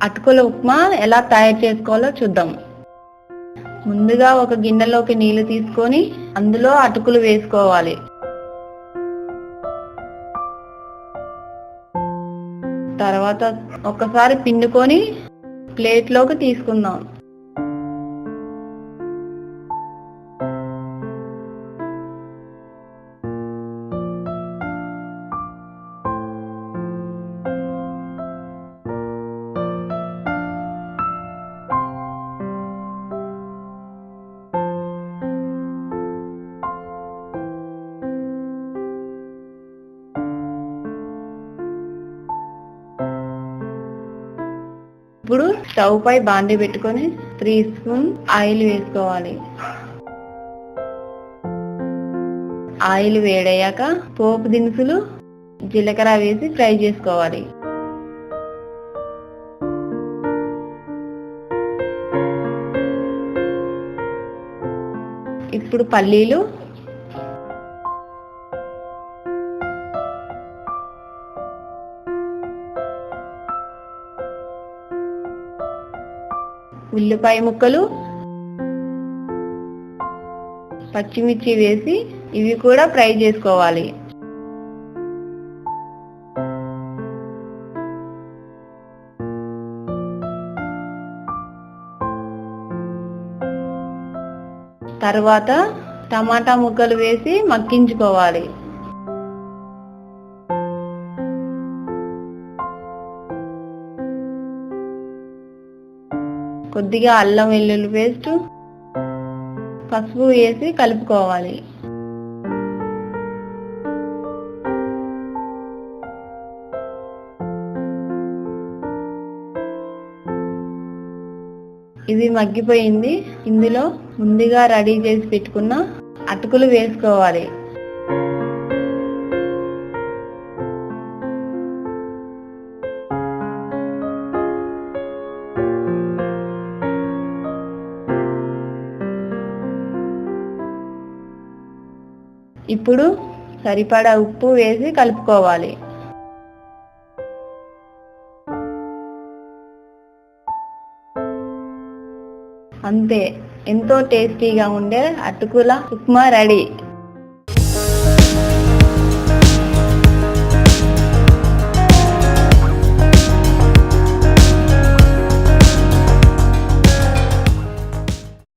అటుకుల ఉప్మా ఎలా తయారు చేసుకోవాలో చూద్దాం. ముందుగా ఒక గిన్నెలోకి నీళ్లు తీసుకొని అందులో అటుకులు వేసుకోవాలి. తర్వాత ఒకసారి పిండుకొని ప్లేట్లోకి తీసుకుందాం. ఇప్పుడు స్టవ్ పై బాండీ పెట్టుకొని 3 స్పూన్ ఆయిల్ వేసుకోవాలి. ఆయిల్ వేడయ్యాక పోపు దినుసులు, జీలకర్ర వేసి ఫ్రై చేసుకోవాలి. ఇప్పుడు పల్లీలు, ఉల్లిపాయ ముక్కలు, పచ్చిమిర్చి వేసి ఇవి కూడా ఫ్రై చేసుకోవాలి. తర్వాత టమాటా ముక్కలు వేసి మగ్గించుకోవాలి. కొద్దిగా అల్లం వెల్లుల్లి పేస్ట్, పసుపు వేసి కలుపుకోవాలి. ఇది మగ్గిపోయింది. ఇందులో ముందుగా రెడీ చేసి పెట్టుకున్న అటుకులు వేసుకోవాలి. ఇప్పుడు సరిపడా ఉప్పు వేసి కలుపుకోవాలి. అంతే, ఎంతో టేస్టీగా ఉండే అటుకుల ఉప్మా రెడీ.